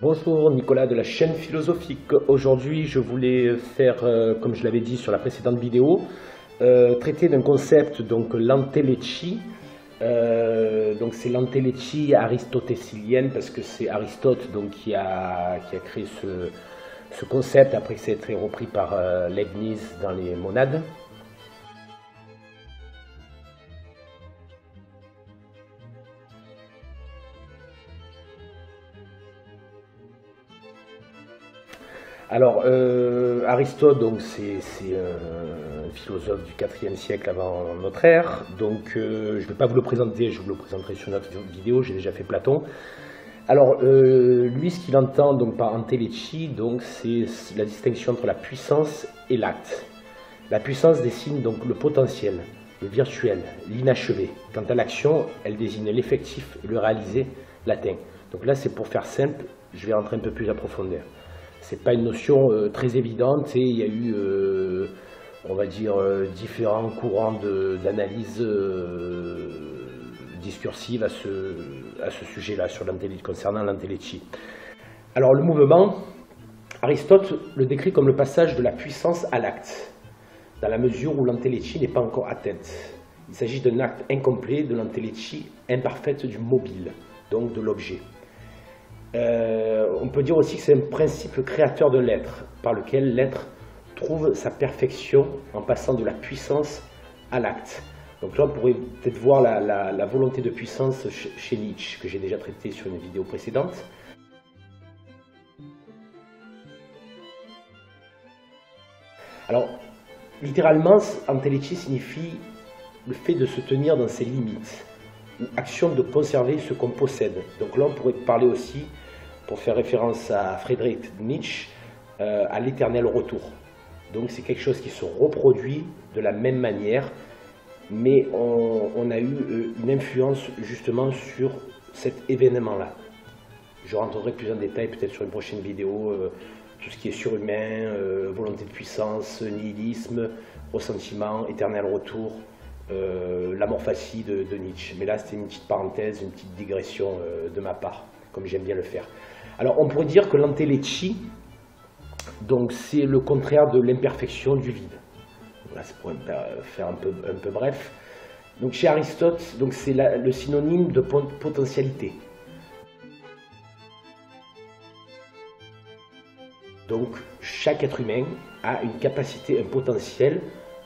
Bonjour, Nicolas de la chaîne philosophique. Aujourd'hui, je voulais faire, comme je l'avais dit sur la précédente vidéo, traiter d'un concept, donc l'entéléchie. Donc c'est l'entéléchie aristotélicienne parce que c'est Aristote donc, qui a créé ce concept après que ça a été repris par Leibniz dans les monades. Alors, Aristote, donc c'est un philosophe du IVe siècle avant notre ère. Donc, je ne vais pas vous le présenter, je vous le présenterai sur notre vidéo. J'ai déjà fait Platon. Alors, lui, ce qu'il entend donc par entéléchie, donc c'est la distinction entre la puissance et l'acte. La puissance dessine donc le potentiel, le virtuel, l'inachevé. Quant à l'action, elle désigne l'effectif, le réalisé, l'atteint. Donc là, c'est pour faire simple. Je vais rentrer un peu plus à profondeur. C'est pas une notion très évidente et il y a eu, on va dire, différents courants d'analyse discursive à ce sujet-là, concernant l'entéléchie. Alors le mouvement, Aristote le décrit comme le passage de la puissance à l'acte, dans la mesure où l'entéléchie n'est pas encore atteinte. Il s'agit d'un acte incomplet de l'entéléchie imparfaite du mobile, donc de l'objet. On peut dire aussi que c'est un principe créateur de l'être, par lequel l'être trouve sa perfection en passant de la puissance à l'acte. Donc là, on pourrait peut-être voir la volonté de puissance chez Nietzsche, que j'ai déjà traité sur une vidéo précédente. Alors, littéralement, entéléchie signifie le fait de se tenir dans ses limites, ou action de conserver ce qu'on possède. Donc là, on pourrait parler aussi, pour faire référence à Friedrich Nietzsche, à l'éternel retour. Donc c'est quelque chose qui se reproduit de la même manière, mais on a eu une influence justement sur cet événement-là. Je rentrerai plus en détail peut-être sur une prochaine vidéo, tout ce qui est surhumain, volonté de puissance, nihilisme, ressentiment, éternel retour, l'amorphasie de Nietzsche. Mais là, c'était une petite parenthèse, une petite digression de ma part, comme j'aime bien le faire. Alors, on pourrait dire que l'entéléchie, donc, c'est le contraire de l'imperfection du vide. Là, c'est pour faire un peu bref. Donc, chez Aristote, donc c'est le synonyme de potentialité. Donc, chaque être humain a une capacité, un potentiel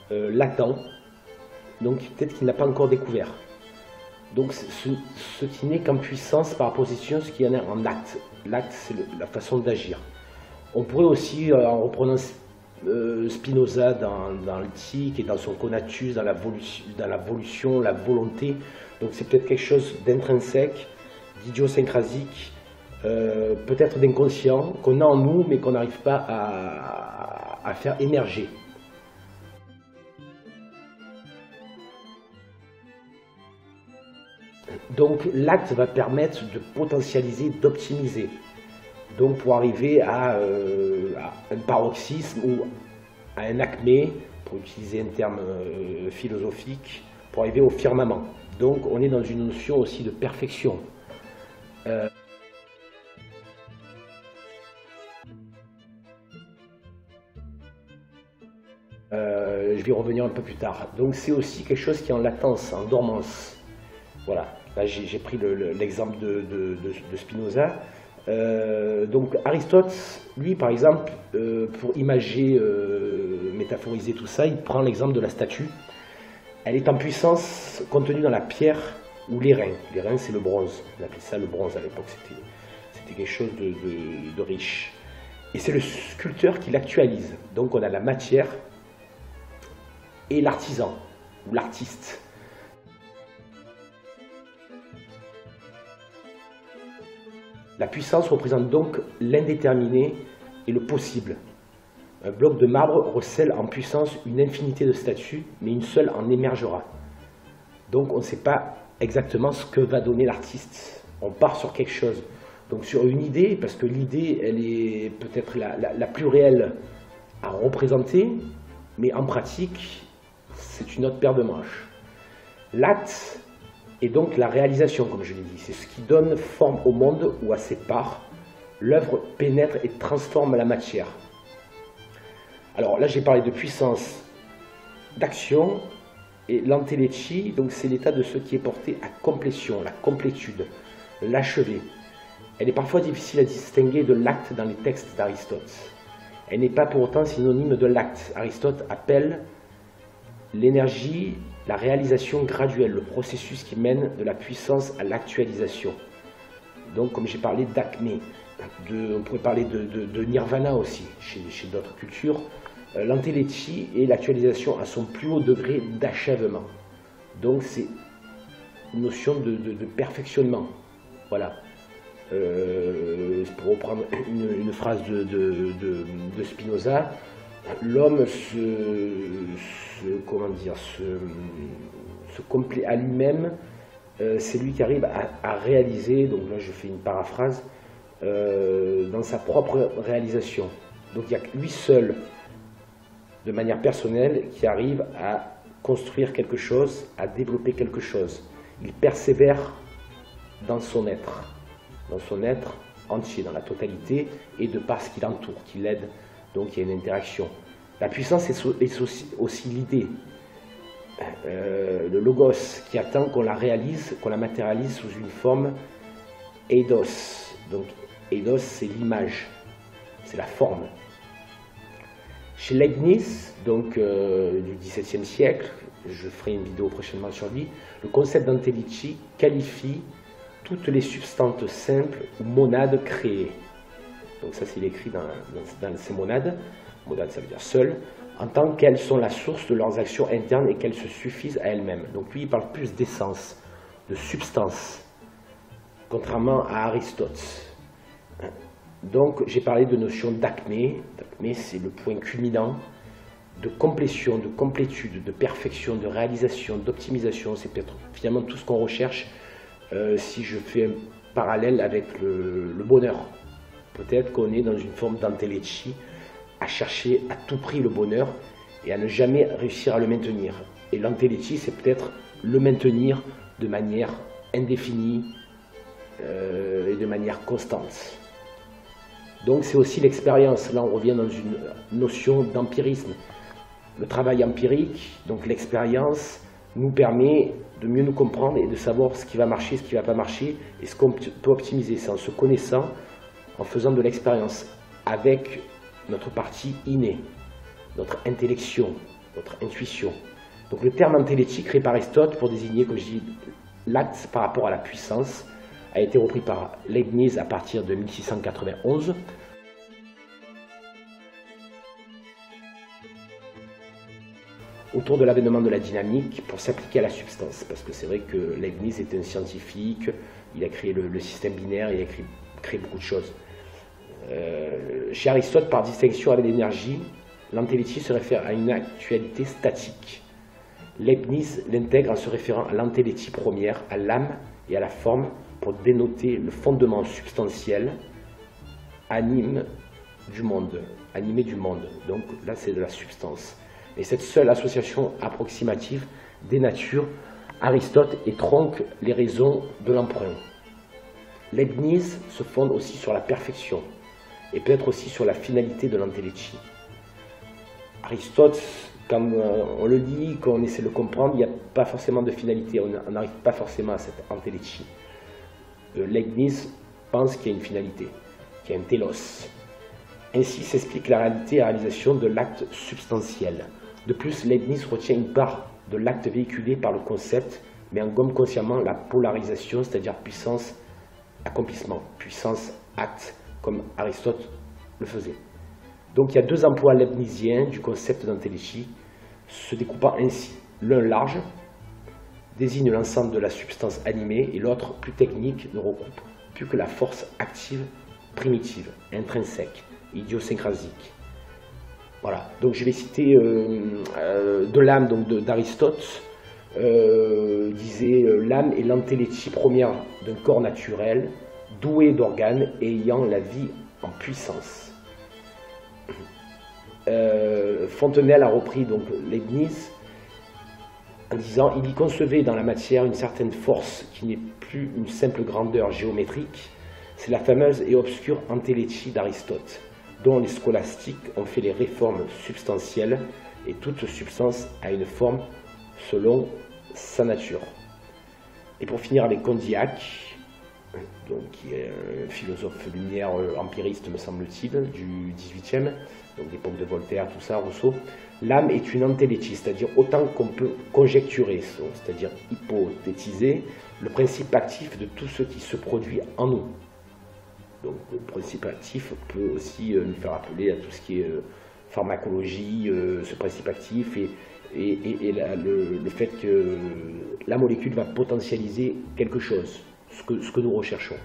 latent, donc peut-être qu'il n'a pas encore découvert. Donc ce qui n'est qu'en puissance par opposition, ce qui en est en acte. L'acte, c'est la façon d'agir. On pourrait aussi, en reprenant Spinoza dans l'éthique et dans son conatus, dans la volition, la volonté, donc c'est peut-être quelque chose d'intrinsèque, d'idiosyncrasique, peut-être d'inconscient, qu'on a en nous, mais qu'on n'arrive pas à faire émerger. Donc l'acte va permettre de potentialiser, d'optimiser, donc pour arriver à un paroxysme ou à un acmé, pour utiliser un terme philosophique, pour arriver au firmament. Donc on est dans une notion aussi de perfection. Je vais y revenir un peu plus tard. Donc c'est aussi quelque chose qui est en latence, en dormance. Voilà, là j'ai pris l'exemple de Spinoza. Donc Aristote, lui par exemple, pour imager, métaphoriser tout ça, il prend l'exemple de la statue. Elle est en puissance contenue dans la pierre ou l'airain. L'airain c'est le bronze, on appelait ça le bronze à l'époque, c'était quelque chose de riche. Et c'est le sculpteur qui l'actualise. Donc on a la matière et l'artisan, ou l'artiste. La puissance représente donc l'indéterminé et le possible. Un bloc de marbre recèle en puissance une infinité de statues, mais une seule en émergera. Donc on ne sait pas exactement ce que va donner l'artiste. On part sur quelque chose. Donc sur une idée, parce que l'idée, elle est peut-être la plus réelle à représenter, mais en pratique, c'est une autre paire de manches. L'acte est donc la réalisation, comme je l'ai dit. C'est ce qui donne forme au monde ou à ses parts, l'œuvre pénètre et transforme la matière. Alors là, j'ai parlé de puissance d'action, et l'antelechie, donc c'est l'état de ce qui est porté à complétion, la complétude, l'achevé. Elle est parfois difficile à distinguer de l'acte dans les textes d'Aristote. Elle n'est pas pour autant synonyme de l'acte. Aristote appelle l'énergie la réalisation graduelle, le processus qui mène de la puissance à l'actualisation. Donc, comme j'ai parlé d'acmé, on pourrait parler de nirvana aussi, chez d'autres cultures. L'antelechie est l'actualisation à son plus haut degré d'achèvement. Donc, c'est une notion de perfectionnement. Voilà. Pour reprendre une phrase de Spinoza, l'homme se complète à lui-même, c'est lui qui arrive à réaliser, donc là je fais une paraphrase, dans sa propre réalisation. Donc il n'y a que lui seul, de manière personnelle, qui arrive à construire quelque chose, à développer quelque chose. Il persévère dans son être entier, dans la totalité, et de par ce qui l'entoure, qui l'aide. Donc il y a une interaction. La puissance est aussi l'idée, le logos, qui attend qu'on la réalise, qu'on la matérialise sous une forme eidos. Donc eidos, c'est l'image, c'est la forme. Chez Leibniz, donc du XVIIe siècle, je ferai une vidéo prochainement sur lui, le concept d'antelechie qualifie toutes les substances simples ou monades créées. Donc ça c'est écrit dans ces monades. Monades ça veut dire seules, en tant qu'elles sont la source de leurs actions internes et qu'elles se suffisent à elles-mêmes. Donc lui il parle plus d'essence, de substance, contrairement à Aristote. Donc j'ai parlé de notion d'acmé. D'acmé c'est le point culminant, de complétion, de complétude, de perfection, de réalisation, d'optimisation. C'est peut-être finalement tout ce qu'on recherche. Si je fais un parallèle avec le bonheur, peut-être qu'on est dans une forme d'antelechie, à chercher à tout prix le bonheur et à ne jamais réussir à le maintenir. Et l'antelechie, c'est peut-être le maintenir de manière indéfinie et de manière constante. Donc c'est aussi l'expérience. Là, on revient dans une notion d'empirisme. Le travail empirique, donc l'expérience, nous permet de mieux nous comprendre et de savoir ce qui va marcher, ce qui ne va pas marcher et ce qu'on peut optimiser. C'est en se connaissant, en faisant de l'expérience avec notre partie innée, notre intellection, notre intuition. Donc le terme antelechie créé par Aristote pour désigner, comme je dis, l'acte par rapport à la puissance a été repris par Leibniz à partir de 1691. Autour de l'avènement de la dynamique pour s'appliquer à la substance. Parce que c'est vrai que Leibniz était un scientifique, il a créé le système binaire, il a créé beaucoup de choses. Chez Aristote, par distinction avec l'énergie, l'antelechie se réfère à une actualité statique. Leibniz l'intègre en se référant à l'antelechie première, à l'âme et à la forme, pour dénoter le fondement substantiel animé du monde. Donc là, c'est de la substance. Et cette seule association approximative dénature Aristote et tronque les raisons de l'emprunt. Leibniz se fonde aussi sur la perfection et peut-être aussi sur la finalité de l'antelechie. Aristote, quand on le lit, quand on essaie de le comprendre, il n'y a pas forcément de finalité, on n'arrive pas forcément à cette antelechie. Leibniz pense qu'il y a une finalité, qu'il y a un télos. Ainsi s'explique la réalité et la réalisation de l'acte substantiel. De plus, Leibniz retient une part de l'acte véhiculé par le concept, mais engomme consciemment la polarisation, c'est-à-dire puissance-accomplissement, puissance-acte, comme Aristote le faisait. Donc il y a deux emplois leibniziens du concept d'antelechie, se découpant ainsi. L'un large désigne l'ensemble de la substance animée et l'autre, plus technique, ne regroupe plus que la force active primitive, intrinsèque, idiosyncrasique. Voilà, donc je vais citer de l'âme d'Aristote, disait l'âme est l'antelechie première d'un corps naturel, doué d'organes et ayant la vie en puissance. Fontenelle a repris donc Leibniz en disant il y concevait dans la matière une certaine force qui n'est plus une simple grandeur géométrique, C'est la fameuse et obscure entéléchie d'Aristote, dont les scolastiques ont fait les réformes substantielles, et toute substance a une forme selon sa nature. Et pour finir avec Condillac, donc, qui est un philosophe lumière empiriste, me semble-t-il, du XVIIIe, donc l'époque de Voltaire, tout ça, Rousseau. L'âme est une entéléchie, c'est-à-dire autant qu'on peut conjecturer, c'est-à-dire hypothétiser le principe actif de tout ce qui se produit en nous. Donc le principe actif peut aussi nous faire appeler à tout ce qui est pharmacologie, ce principe actif et le fait que la molécule va potentialiser quelque chose, ce que nous recherchons.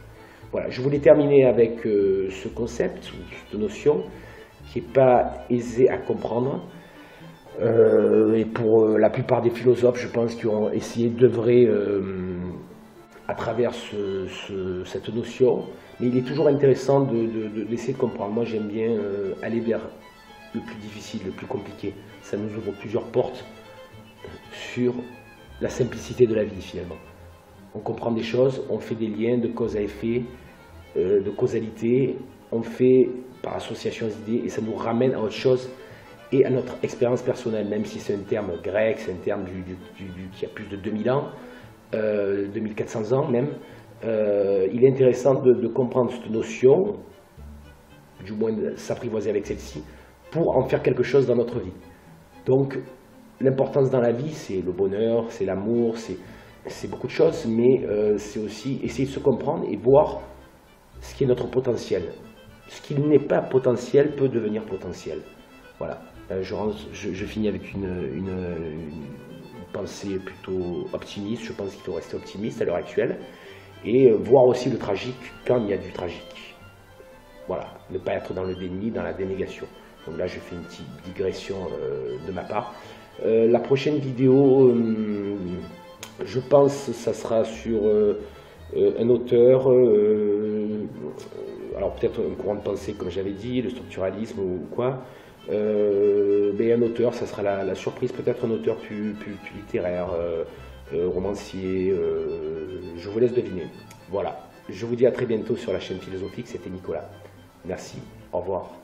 Voilà, je voulais terminer avec ce concept, cette notion, qui n'est pas aisée à comprendre. Et pour la plupart des philosophes, je pense qu'ils ont essayé d'œuvrer à travers cette notion, mais il est toujours intéressant d'essayer de comprendre. Moi, j'aime bien aller vers le plus difficile, le plus compliqué. Ça nous ouvre plusieurs portes sur la simplicité de la vie, finalement. On comprend des choses, on fait des liens de cause à effet, de causalité, on fait par association d'idées, et ça nous ramène à autre chose et à notre expérience personnelle, même si c'est un terme grec, c'est un terme qui a plus de 2000 ans, 2400 ans même. Il est intéressant de comprendre cette notion, du moins de s'apprivoiser avec celle-ci, pour en faire quelque chose dans notre vie. Donc, l'importance dans la vie, c'est le bonheur, c'est l'amour, c'est beaucoup de choses, mais c'est aussi essayer de se comprendre et voir ce qui est notre potentiel. Ce qui n'est pas potentiel peut devenir potentiel. Voilà. Je finis avec une pensée plutôt optimiste. Je pense qu'il faut rester optimiste à l'heure actuelle et voir aussi le tragique quand il y a du tragique. Voilà. Ne pas être dans le déni, dans la dénégation. Donc là, je fais une petite digression de ma part. La prochaine vidéo, je pense, ça sera sur un auteur, alors peut-être un courant de pensée, comme j'avais dit, le structuralisme ou quoi. Mais un auteur, ça sera la surprise, peut-être un auteur plus littéraire, romancier, je vous laisse deviner. Voilà, je vous dis à très bientôt sur la chaîne philosophique, c'était Nicolas. Merci, au revoir.